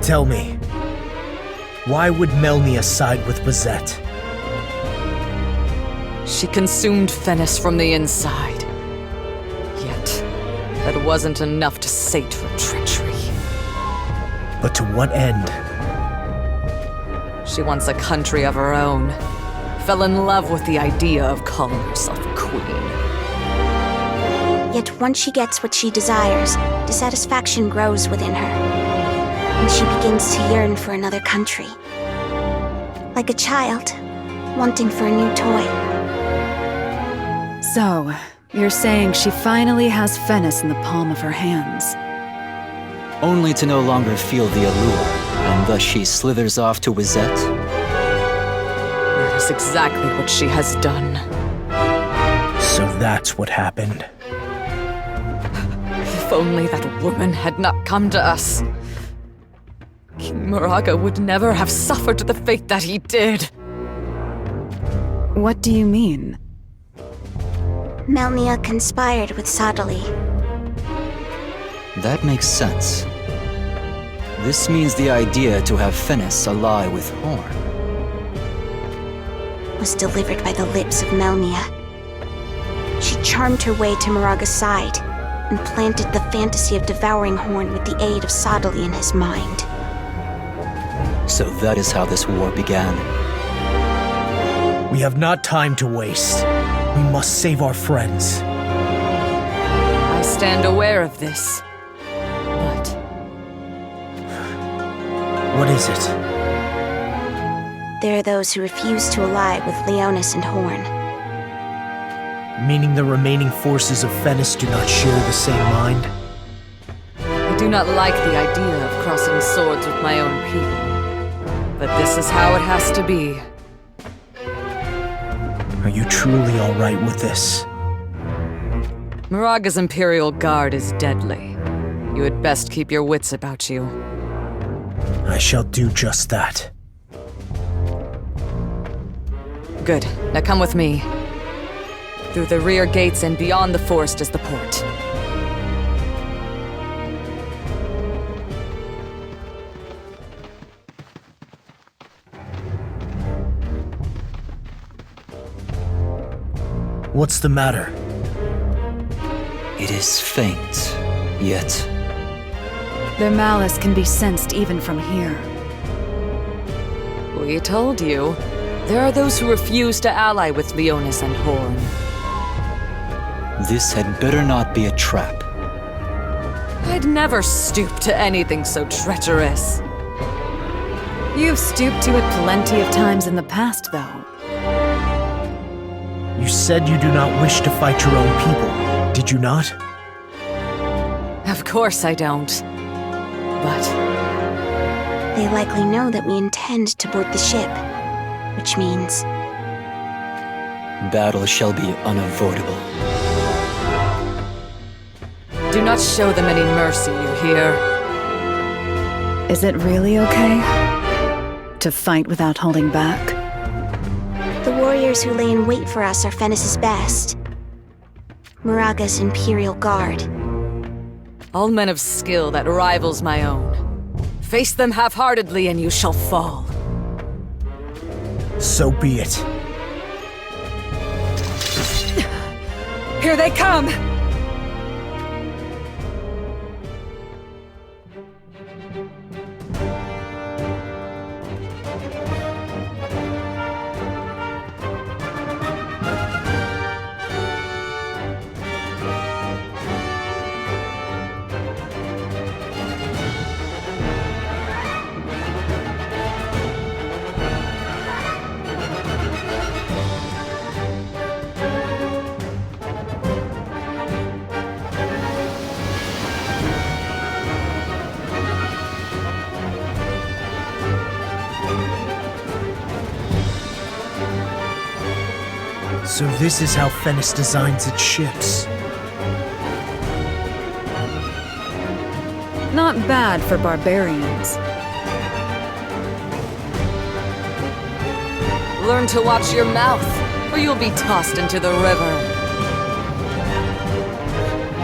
Tell me, why would Melnia side with Bazette? She consumed Fennis from the inside. Yet, that wasn't enough to sate her treachery. But to what end? She wants a country of her own. Fell in love with the idea of calling herself queen. Yet once she gets what she desires, dissatisfaction grows within her. And she begins to yearn for another country. Like a child, wanting for a new toy. So, you're saying she finally has Fennis in the palm of her hands. Only to no longer feel the allure, and thus she slithers off to Wizette? That is exactly what she has done. So that's what happened. If only that woman had not come to us. King Moraga would never have suffered the fate that he did. What do you mean? Melnia conspired with Sadali. That makes sense. This means the idea to have Fennis ally with Horn Was delivered by the lips of Melnia. She charmed her way to Moraga's side and planted the fantasy of devouring Horn with the aid of Sadali in his mind. So that is how this war began. We have not time to waste. We must save our friends. I stand aware of this. But What is it? There are those who refuse to ally with Leonis and Horn. Meaning the remaining forces of Fennis do not share the same mind? I do not like the idea of crossing swords with my own people. But this is how it has to be. Are you truly all right with this? Moraga's Imperial Guard is deadly. You had best keep your wits about you. I shall do just that. Good. Now come with me. Through the rear gates and beyond the forest is the port. What's the matter? It is faint, yet Their malice can be sensed even from here. We told you. There are those who refuse to ally with Leonis and Horn. this had better not be a trap. I'd never stoop to anything so treacherous. You've stooped to it plenty of times in the past, though. You said you do not wish to fight your own people, did you not? Of course I don't. But They likely know that we intend to board the ship, which means Battle shall be unavoidable. do not show them any mercy, you hear? Is it really okay to fight without holding back? the warriors who lay in wait for us are Fennis's best. Moraga's Imperial Guard. All men of skill that rivals my own. Face them half-heartedly and you shall fall. So be it. Here they come! So this is how Fennis designs its ships. Not bad for barbarians. Learn to watch your mouth, or you'll be tossed into the river.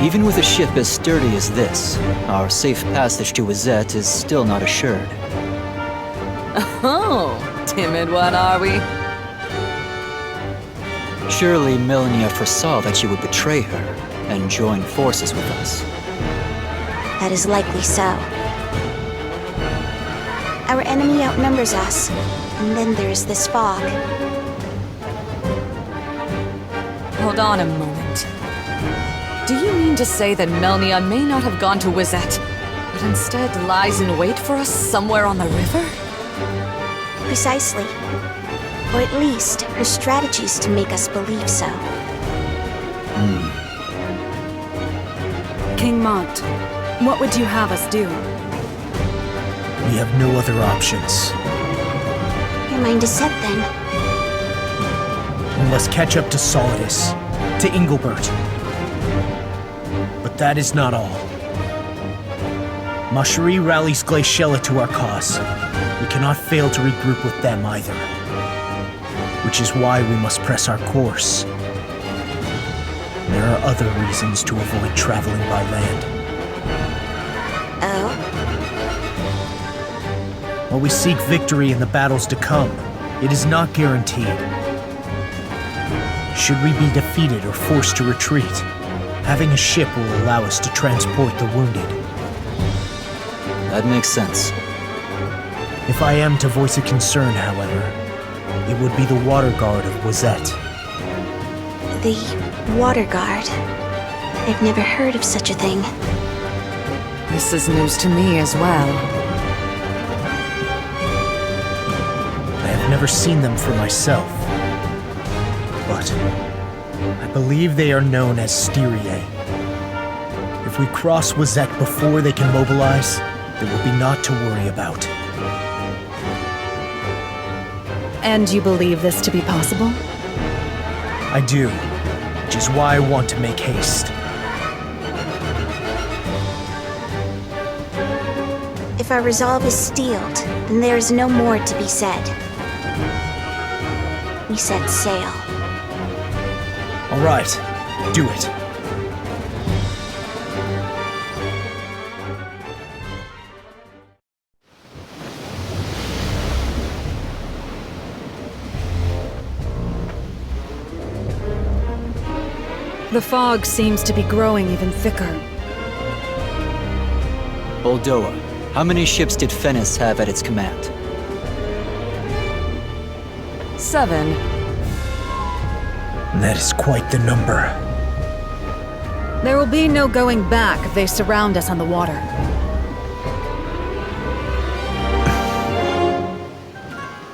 Even with a ship as sturdy as this, our safe passage to Wizette is still not assured. Oh, timid one, are we? Surely Melania foresaw that she would betray her and join forces with us. That is likely so. Our enemy outnumbers us, and then there is this fog. Hold on a moment. Do you mean to say that Melnia may not have gone to Wizette, but instead lies in wait for us somewhere on the river? Precisely. Or at least, her strategy is to make us believe so. King Mont, what would you have us do? We have no other options. Your mind is set then. We must catch up to Solidus, to Engelbert. But that is not all. Macherie rallies Glaciella to our cause. We cannot fail to regroup with them either. Which is why we must press our course. There are other reasons to avoid traveling by land. Oh? While we seek victory in the battles to come, it is not guaranteed. Should we be defeated or forced to retreat, having a ship will allow us to transport the wounded. That makes sense. If I am to voice a concern, however, it would be the Water Guard of Wizette. The Water Guard. I've never heard of such a thing. This is news to me as well. I have never seen them for myself, but I believe they are known as Styriae. If we cross Wizette before they can mobilize, there will be naught to worry about. And you believe this to be possible? I do, which is why I want to make haste. If our resolve is steeled, then there is no more to be said. We set sail. All right, do it. The fog seems to be growing even thicker. Oldoa, how many ships did Fennis have at its command? 7. That is quite the number. There will be no going back if they surround us on the water.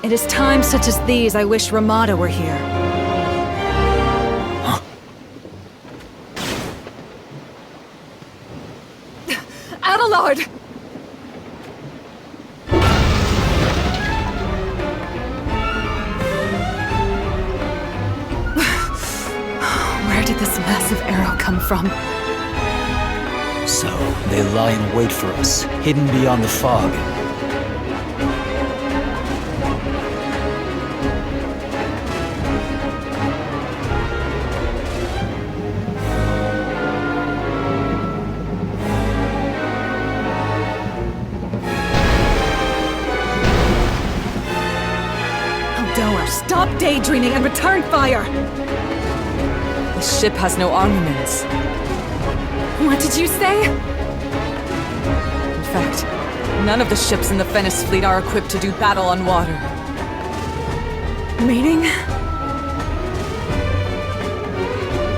It is times such as these I wish Ramada were here. Adelard! Where did this massive arrow come from? So, they lie in wait for us, hidden beyond the fog. Stop daydreaming and return fire! The ship has no armaments. What did you say? In fact, none of the ships in the Fennis fleet are equipped to do battle on water. Meaning?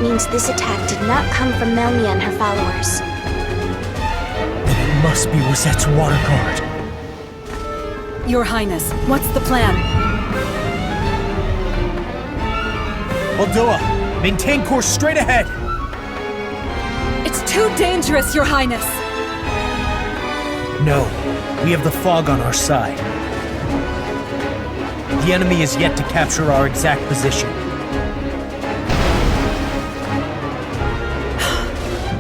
Means this attack did not come from Melnia and her followers. Then it must be Wizette's Water Guard. Your Highness, what's the plan? Oldoa, maintain course straight ahead! It's too dangerous, Your Highness! No, we have the fog on our side. The enemy is yet to capture our exact position.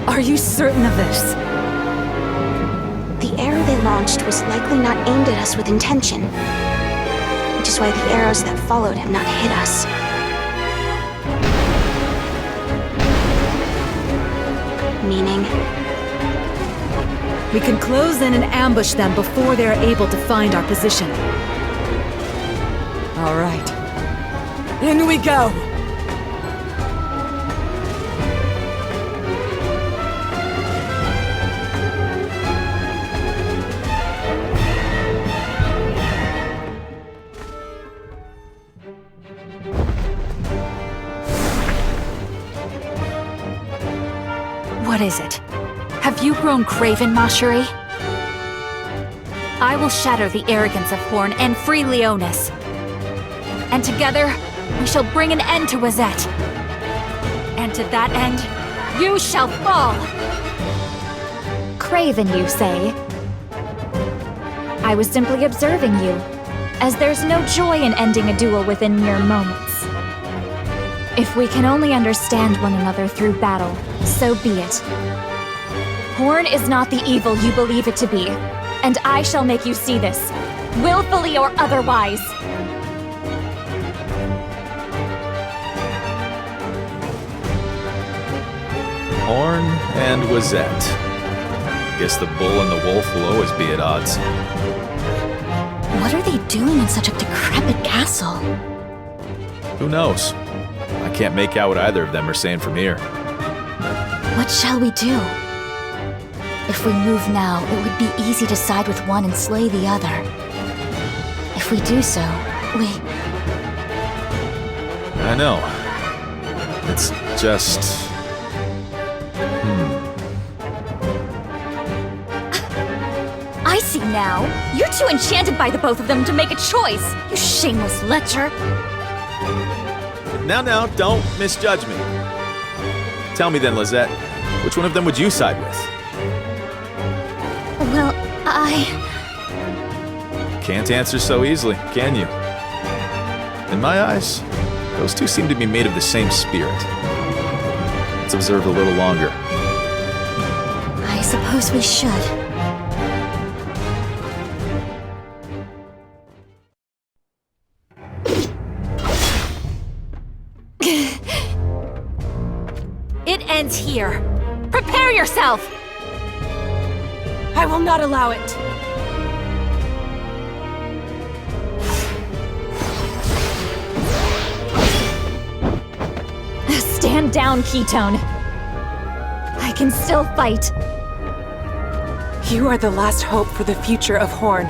Are you certain of this? The arrow they launched was likely not aimed at us with intention, which is why the arrows that followed have not hit us. Meaning? We can close in and ambush them before they're able to find our position. All right. In we go! What is it? Have you grown craven, Mashuri? I will shatter the arrogance of Horn and free Leonis. And together, we shall bring an end to Wazette. And to that end, you shall fall! Craven, you say? I was simply observing you, as there's no joy in ending a duel within mere moments. If we can only understand one another through battle, so be it. Horn is not the evil you believe it to be, and I shall make you see this, willfully or otherwise. Horn and Wazette. Guess the bull and the wolf will always be at odds. What are they doing in such a decrepit castle? Who knows? I can't make out what either of them are saying from here. What shall we do? If we move now, it would be easy to side with one and slay the other. If we do so, I know. It's just... I see now. You're too enchanted by the both of them to make a choice, you shameless lecher. Now, don't misjudge me. Tell me then, Lizette, which one of them would you side with? Well, Can't answer so easily, can you? In my eyes, those two seem to be made of the same spirit. Let's observe a little longer. I suppose we should. It ends here. Prepare yourself! I will not allow it! Stand down, Ketone. I can still fight. You are the last hope for the future of Horn.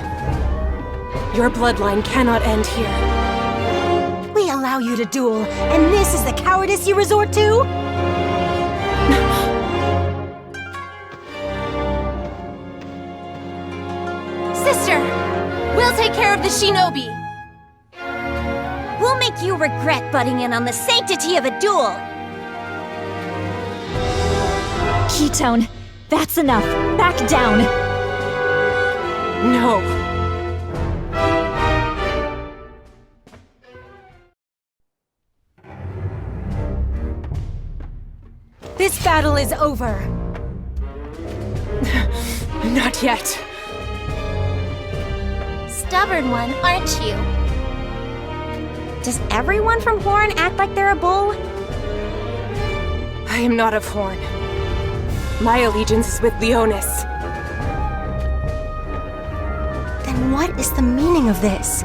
Your bloodline cannot end here. We allow you to duel, and this is the cowardice you resort to? Sister! We'll take care of the shinobi! We'll make you regret butting in on the sanctity of a duel! Ketone, that's enough. Back down. No. This battle is over. Not yet. Stubborn one, aren't you? Does everyone from Horn act like they're a bull? I am not of Horn. My allegiance is with Leonis. Then what is the meaning of this?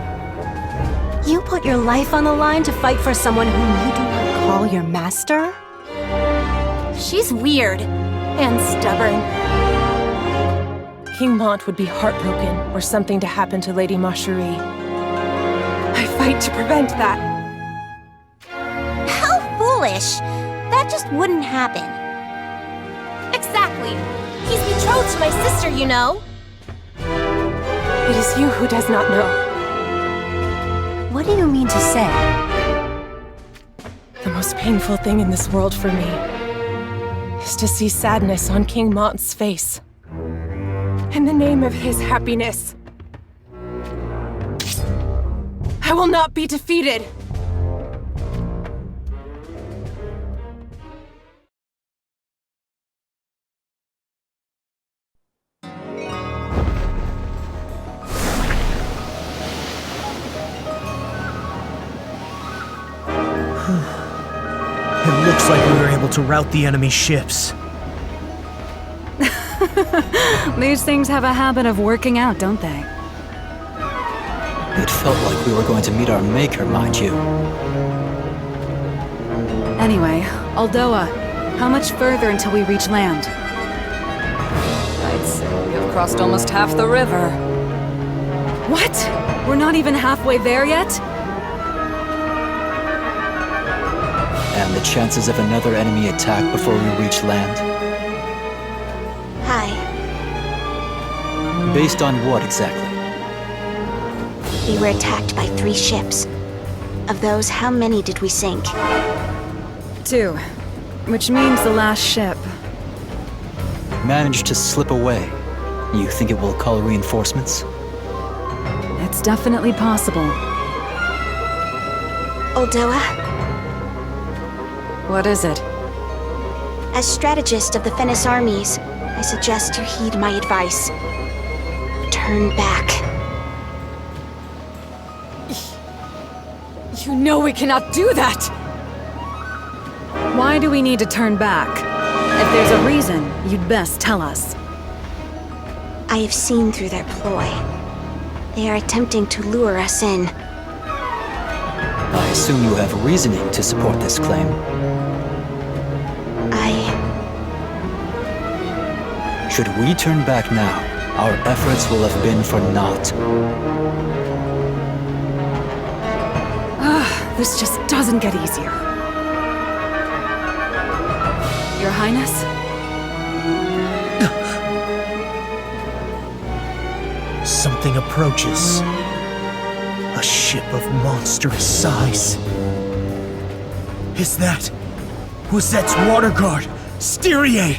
You put your life on the line to fight for someone whom you do not call your master? She's weird. And stubborn. King Mont would be heartbroken were something to happen to Lady Mashuri. I fight to prevent that. How foolish! That just wouldn't happen. Exactly. He's betrothed to my sister, you know. It is you who does not know. What do you mean to say? The most painful thing in this world for me is to see sadness on King Mont's face. In the name of his happiness. I will not be defeated! It looks like we were able to rout the enemy ships. These things have a habit of working out, don't they? It felt like we were going to meet our maker, mind you. Anyway, Aldoa, how much further until we reach land? I'd say we have crossed almost half the river. What? We're not even halfway there yet? And the chances of another enemy attack before we reach land? Hi. Based on what exactly? We were attacked by 3 ships. Of those, how many did we sink? 2. Which means the last ship. Managed to slip away. You think it will call reinforcements? It's definitely possible. Aldoa, What is it? as strategist of the Fennis armies, I suggest you heed my advice. Turn back. You know we cannot do that! Why do we need to turn back? If there's a reason, you'd best tell us. I have seen through their ploy. They are attempting to lure us in. I assume you have reasoning to support this claim. Should we turn back now, our efforts will have been for naught. This just doesn't get easier. Your Highness? Something approaches. A ship of monstrous size. Is that Wozet's water guard, Styrie?